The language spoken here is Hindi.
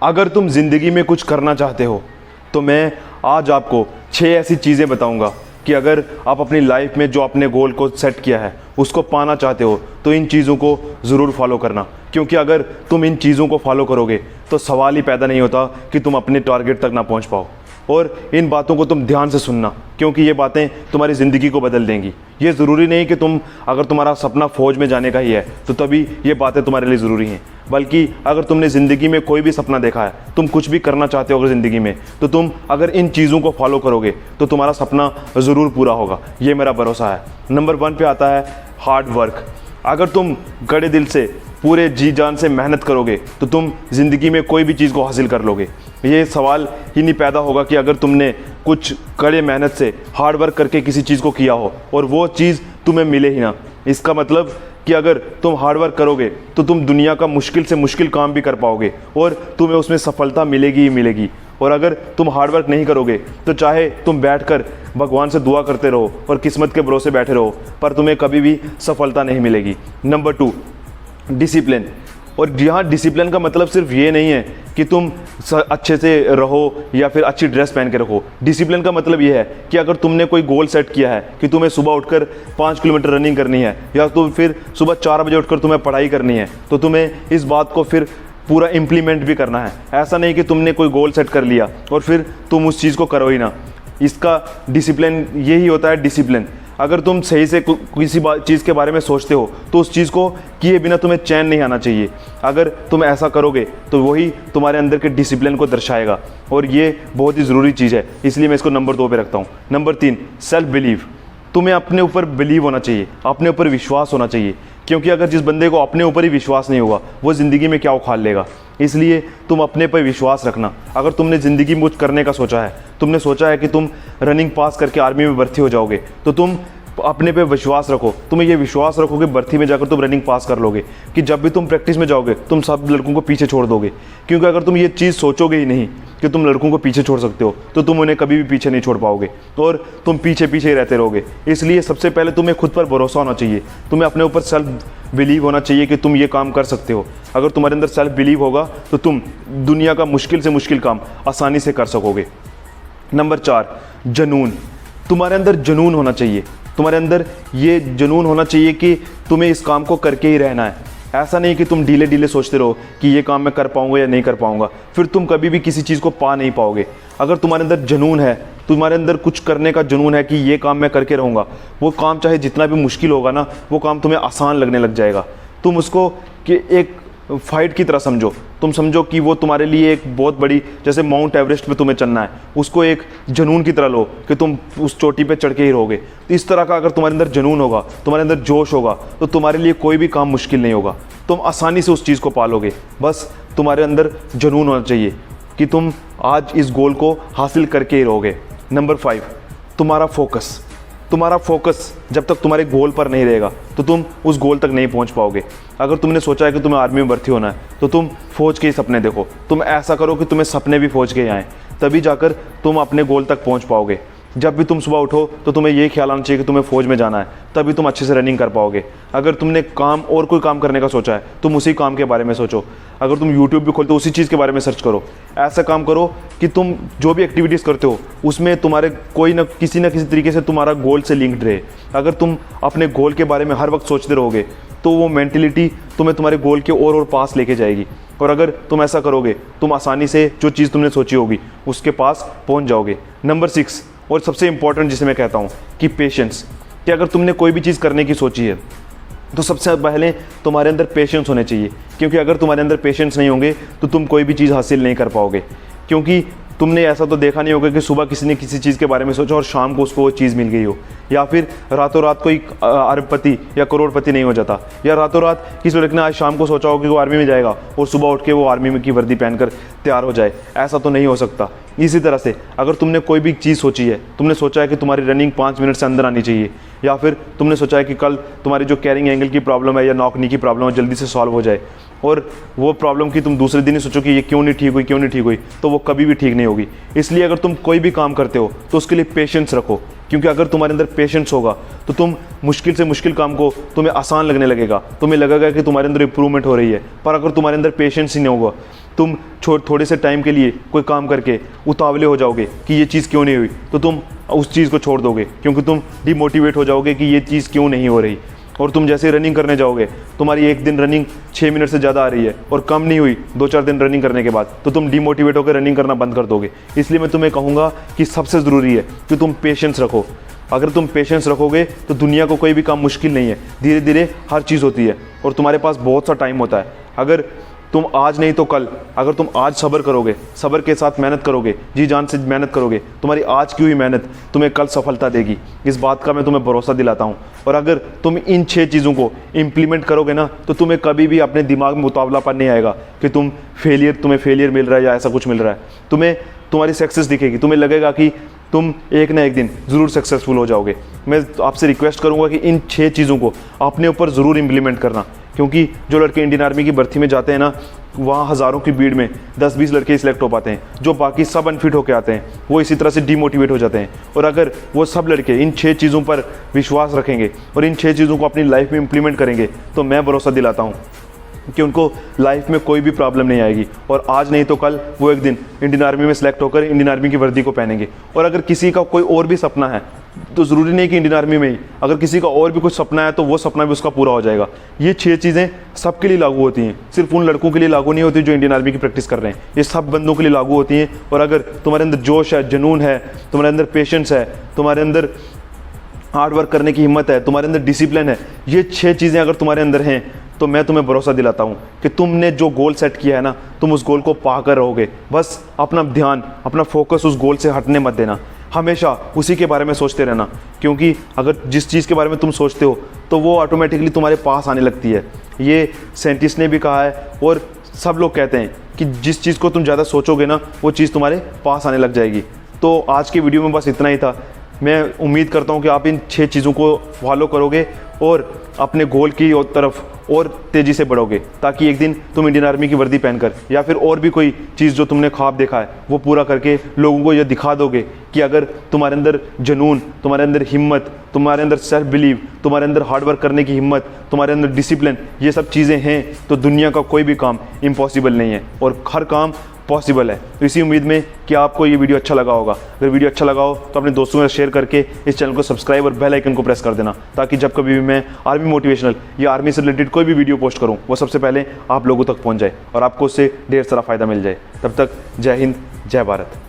अगर तुम ज़िंदगी में कुछ करना चाहते हो तो मैं आज आपको 6 ऐसी चीज़ें बताऊंगा कि अगर आप अपनी लाइफ में जो अपने गोल को सेट किया है उसको पाना चाहते हो तो इन चीज़ों को ज़रूर फॉलो करना। क्योंकि अगर तुम इन चीज़ों को फॉलो करोगे तो सवाल ही पैदा नहीं होता कि तुम अपने टारगेट तक ना पहुंच पाओ। और इन बातों को तुम ध्यान से सुनना, क्योंकि ये बातें तुम्हारी ज़िंदगी को बदल देंगी। ये ज़रूरी नहीं कि अगर तुम्हारा सपना फ़ौज में जाने का ही है तो तभी ये बातें तुम्हारे लिए ज़रूरी हैं, बल्कि अगर तुमने ज़िंदगी में कोई भी सपना देखा है, तुम कुछ भी करना चाहते हो अगर ज़िंदगी में, तो तुम अगर इन चीज़ों को फॉलो करोगे तो तुम्हारा सपना ज़रूर पूरा होगा। ये मेरा भरोसा है। नंबर 1 पे आता है हार्ड वर्क। अगर तुम कड़े दिल से पूरे जी जान से मेहनत करोगे तो तुम ज़िंदगी में कोई भी चीज़ को हासिल कर लोगे। ये सवाल ही नहीं पैदा होगा कि अगर तुमने कुछ कड़े मेहनत से हार्ड वर्क करके किसी चीज़ को किया हो और वो चीज़ तुम्हें मिले ही ना। इसका मतलब कि अगर तुम हार्ड वर्क करोगे तो तुम दुनिया का मुश्किल से मुश्किल काम भी कर पाओगे और तुम्हें उसमें सफलता मिलेगी ही मिलेगी। और अगर तुम हार्ड वर्क नहीं करोगे तो चाहे तुम बैठकर भगवान से दुआ करते रहो और किस्मत के भरोसे बैठे रहो, पर तुम्हें कभी भी सफलता नहीं मिलेगी। Number 2, discipline. और यहाँ डिसिप्लिन का मतलब सिर्फ ये नहीं है कि तुम अच्छे से रहो या फिर अच्छी ड्रेस पहन के रखो। डिसिप्लिन का मतलब ये है कि अगर तुमने कोई गोल सेट किया है कि तुम्हें सुबह उठकर 5 किलोमीटर रनिंग करनी है या तो फिर सुबह 4 बजे उठकर तुम्हें पढ़ाई करनी है, तो तुम्हें इस बात को फिर पूरा इम्प्लीमेंट भी करना है। ऐसा नहीं कि तुमने कोई गोल सेट कर लिया और फिर तुम उस चीज़ को करो ही ना। इसका डिसिप्लिन यही होता है, डिसिप्लिन। अगर तुम सही से किसी चीज़ के बारे में सोचते हो तो उस चीज़ को किए बिना तुम्हें चैन नहीं आना चाहिए। अगर तुम ऐसा करोगे तो वही तुम्हारे अंदर के डिसिप्लिन को दर्शाएगा और ये बहुत ही ज़रूरी चीज़ है, इसलिए मैं इसको नंबर 2 पे रखता हूँ। Number 3, self believe. तुम्हें अपने ऊपर बिलीव होना चाहिए, अपने ऊपर विश्वास होना चाहिए, क्योंकि अगर जिस बंदे को अपने ऊपर ही विश्वास नहीं होगा वो ज़िंदगी में क्या उखाड़ लेगा। इसलिए तुम अपने पर विश्वास रखना। अगर तुमने ज़िंदगी में कुछ करने का सोचा है, तुमने सोचा है कि तुम रनिंग पास करके आर्मी में भर्ती हो जाओगे, तो तुम अपने पे विश्वास रखो। तुम्हें ये विश्वास रखो कि भर्ती में जाकर तुम रनिंग पास कर लोगे, कि जब भी तुम प्रैक्टिस में जाओगे तुम सब लड़कों को पीछे छोड़ दोगे। क्योंकि अगर तुम ये चीज़ सोचोगे ही नहीं कि तुम लड़कों को पीछे छोड़ सकते हो तो तुम उन्हें कभी भी पीछे नहीं छोड़ पाओगे और तुम पीछे पीछे ही रहते रहोगे। इसलिए सबसे पहले तुम्हें खुद पर भरोसा होना चाहिए, तुम्हें अपने ऊपर सेल्फ बिलीव होना चाहिए कि तुम ये काम कर सकते हो। अगर तुम्हारे अंदर सेल्फ बिलीव होगा तो तुम दुनिया का मुश्किल से मुश्किल काम आसानी से कर सकोगे। नंबर 4, जुनून। तुम्हारे अंदर जुनून होना चाहिए। तुम्हारे अंदर ये जुनून होना चाहिए कि तुम्हें इस काम को करके ही रहना है। ऐसा नहीं कि तुम ढीले ढीले सोचते रहो कि ये काम मैं कर पाऊंगा या नहीं कर पाऊंगा, फिर तुम कभी भी किसी चीज़ को पा नहीं पाओगे। अगर तुम्हारे अंदर जुनून है, तुम्हारे अंदर कुछ करने का जुनून है कि ये काम मैं करके रहूँगा, वो काम चाहे जितना भी मुश्किल होगा ना, वो काम तुम्हें आसान लगने लग जाएगा। तुम उसको कि एक फाइट की तरह समझो। तुम समझो कि वो तुम्हारे लिए एक बहुत बड़ी, जैसे माउंट एवरेस्ट पे तुम्हें चढ़ना है, उसको एक जुनून की तरह लो कि तुम उस चोटी पे चढ़ के ही रहोगे। तो इस तरह का अगर तुम्हारे अंदर जुनून होगा, तुम्हारे अंदर जोश होगा, तो तुम्हारे लिए कोई भी काम मुश्किल नहीं होगा। तुम आसानी से उस चीज़ को पालोगे। बस तुम्हारे अंदर जुनून होना चाहिए कि तुम आज इस गोल को हासिल करके ही रहोगे। नंबर 5, तुम्हारा फोकस। तुम्हारा फोकस जब तक तुम्हारे गोल पर नहीं रहेगा तो तुम उस गोल तक नहीं पहुंच पाओगे। अगर तुमने सोचा है कि तुम्हें आर्मी में भर्ती होना है तो तुम फौज के ही सपने देखो। तुम ऐसा करो कि तुम्हें सपने भी फौज के ही आएँ, तभी जाकर तुम अपने गोल तक पहुंच पाओगे। जब भी तुम सुबह उठो तो तुम्हें ये ख्याल आना चाहिए कि तुम्हें फौज में जाना है, तभी तुम अच्छे से रनिंग कर पाओगे। अगर तुमने काम और कोई काम करने का सोचा है, तुम उसी काम के बारे में सोचो। अगर तुम यूट्यूब भी खोलते हो, उसी चीज़ के बारे में सर्च करो। ऐसा काम करो कि तुम जो भी एक्टिविटीज़ करते हो उसमें तुम्हारे कोई ना किसी तरीके से तुम्हारा गोल से लिंक्ड रहे। अगर तुम अपने गोल के बारे में हर वक्त सोचते रहोगे तो वो मेंटलिटी तुम्हें तुम्हारे गोल के और पास लेके जाएगी। और अगर तुम ऐसा करोगे तुम आसानी से जो चीज़ तुमने सोची होगी उसके पास पहुँच जाओगे। नंबर 6, और सबसे इंपॉर्टेंट जिसे मैं कहता हूँ कि पेशेंस। कि अगर तुमने कोई भी चीज़ करने की सोची है तो सबसे पहले तुम्हारे अंदर पेशेंस होने चाहिए, क्योंकि अगर तुम्हारे अंदर पेशेंस नहीं होंगे तो तुम कोई भी चीज़ हासिल नहीं कर पाओगे। क्योंकि तुमने ऐसा तो देखा नहीं होगा कि सुबह किसी ने किसी चीज़ के बारे में सोचा और शाम को उसको वो चीज़ मिल गई हो, या फिर रातों रात कोई अरबपति या करोड़पति नहीं हो जाता, या रातों रात किसी लड़के ने आज शाम को सोचा हो कि वो आर्मी में जाएगा और सुबह उठ के वो आर्मी में की वर्दी पहनकर तैयार हो जाए। ऐसा तो नहीं हो सकता। इसी तरह से अगर तुमने कोई भी चीज़ सोची है, तुमने सोचा है कि तुम्हारी रनिंग 5 मिनट से अंदर आनी चाहिए, या फिर तुमने सोचा है कि कल तुम्हारी जो कैरिंग एंगल की प्रॉब्लम है या नॉक नी की प्रॉब्लम है जल्दी से सॉल्व हो जाए, और वो प्रॉब्लम की तुम दूसरे दिन ही सोचो कि ये क्यों नहीं ठीक हुई, क्यों नहीं ठीक हुई, तो वो कभी भी ठीक नहीं होगी। इसलिए अगर तुम कोई भी काम करते हो तो उसके लिए पेशेंस रखो, क्योंकि अगर तुम्हारे अंदर पेशेंस होगा तो तुम मुश्किल से मुश्किल काम को तुम्हें आसान लगने लगेगा, तुम्हें लगेगा कि तुम्हारे अंदर इंप्रूवमेंट हो रही है। पर अगर तुम्हारे अंदर पेशेंस ही नहीं होगा, तुम थोड़े से टाइम के लिए कोई काम करके उतावले हो जाओगे कि ये चीज़ क्यों नहीं हुई, तो तुम उस चीज़ को छोड़ दोगे, क्योंकि तुम डिमोटिवेट हो जाओगे कि ये चीज़ क्यों नहीं हो रही। और तुम जैसे रनिंग करने जाओगे, तुम्हारी एक दिन रनिंग 6 मिनट से ज़्यादा आ रही है और कम नहीं हुई 2-4 दिन रनिंग करने के बाद, तो तुम डिमोटिवेट होकर रनिंग करना बंद कर दोगे। इसलिए मैं तुम्हें कहूँगा कि सबसे ज़रूरी है कि तुम पेशेंस रखो। अगर तुम पेशेंस रखोगे तो दुनिया को कोई भी काम मुश्किल नहीं है, धीरे धीरे हर चीज़ होती है और तुम्हारे पास बहुत सा टाइम होता है। अगर तुम आज नहीं तो कल, अगर तुम आज सब्र करोगे, सब्र के साथ मेहनत करोगे, जी जान से मेहनत करोगे, तुम्हारी आज की हुई मेहनत तुम्हें कल सफलता देगी। इस बात का मैं तुम्हें भरोसा दिलाता हूँ। और अगर तुम इन 6 चीज़ों को इम्प्लीमेंट करोगे ना, तो तुम्हें कभी भी अपने दिमाग में उतावलापन नहीं आएगा कि तुम्हें फेलियर मिल रहा है या ऐसा कुछ मिल रहा है। तुम्हें तुम्हारी सक्सेस दिखेगी, तुम्हें लगेगा कि तुम एक ना एक दिन ज़रूर सक्सेसफुल हो जाओगे। मैं आपसे रिक्वेस्ट करूँगा कि इन 6 चीज़ों को अपने ऊपर ज़रूर इम्प्लीमेंट करना, क्योंकि जो लड़के इंडियन आर्मी की भर्ती में जाते हैं ना, वहाँ हज़ारों की भीड़ में 10-20 लड़के सिलेक्ट हो पाते हैं, जो बाकी सब अनफिट होकर आते हैं, वो इसी तरह से डिमोटिवेट हो जाते हैं। और अगर वो सब लड़के इन 6 चीज़ों पर विश्वास रखेंगे और इन 6 चीज़ों को अपनी लाइफ में इम्प्लीमेंट करेंगे, तो मैं भरोसा दिलाता हूँ कि उनको लाइफ में कोई भी प्रॉब्लम नहीं आएगी और आज नहीं तो कल वो एक दिन इंडियन आर्मी में सेलेक्ट होकर इंडियन आर्मी की वर्दी को पहनेंगे। और अगर किसी का कोई और भी सपना है, तो ज़रूरी नहीं कि इंडियन आर्मी में ही, अगर किसी का और भी कुछ सपना है तो वो सपना भी उसका पूरा हो जाएगा। ये 6 चीज़ें सबके लिए लागू होती हैं, सिर्फ उन लड़कों के लिए लागू नहीं होती जो इंडियन आर्मी की प्रैक्टिस कर रहे हैं, ये सब बंदों के लिए लागू होती हैं। और अगर तुम्हारे अंदर जोश है, जुनून है, तुम्हारे अंदर पेशेंस है, तुम्हारे अंदर हार्ड वर्क करने की हिम्मत है, तुम्हारे अंदर डिसिप्लिन है, ये 6 चीज़ें अगर तुम्हारे अंदर हैं, तो मैं तुम्हें भरोसा दिलाता हूँ कि तुमने जो गोल सेट किया है ना, तुम उस गोल को पाकर रहोगे। बस अपना ध्यान, अपना फोकस उस गोल से हटने मत देना, हमेशा उसी के बारे में सोचते रहना, क्योंकि अगर जिस चीज़ के बारे में तुम सोचते हो तो वो ऑटोमेटिकली तुम्हारे पास आने लगती है। ये साइंटिस्ट ने भी कहा है और सब लोग कहते हैं कि जिस चीज़ को तुम ज़्यादा सोचोगे ना, वो चीज़ तुम्हारे पास आने लग जाएगी। तो आज की वीडियो में बस इतना ही था। मैं उम्मीद करता हूँ कि आप इन 6 चीज़ों को फॉलो करोगे और अपने गोल की तरफ और तेज़ी से बढ़ोगे, ताकि एक दिन तुम इंडियन आर्मी की वर्दी पहनकर या फिर और भी कोई चीज़ जो तुमने ख्वाब देखा है वो पूरा करके लोगों को यह दिखा दोगे कि अगर तुम्हारे अंदर जुनून, तुम्हारे अंदर हिम्मत, तुम्हारे अंदर सेल्फ बिलीव, तुम्हारे अंदर हार्ड वर्क करने की हिम्मत, तुम्हारे अंदर डिसिप्लिन, ये सब चीज़ें हैं, तो दुनिया का कोई भी काम इम्पॉसिबल नहीं है और हर काम पॉसिबल है। तो इसी उम्मीद में कि आपको ये वीडियो अच्छा लगा होगा। अगर वीडियो अच्छा लगा हो तो अपने दोस्तों के साथ शेयर करके इस चैनल को सब्सक्राइब और बेल आइकन को प्रेस कर देना, ताकि जब कभी भी मैं आर्मी मोटिवेशनल या आर्मी से रिलेटेड कोई भी वीडियो पोस्ट करूं, वो सबसे पहले आप लोगों तक पहुंच जाए और आपको उससे ढेर सारा फ़ायदा मिल जाए। तब तक जय हिंद, जय भारत।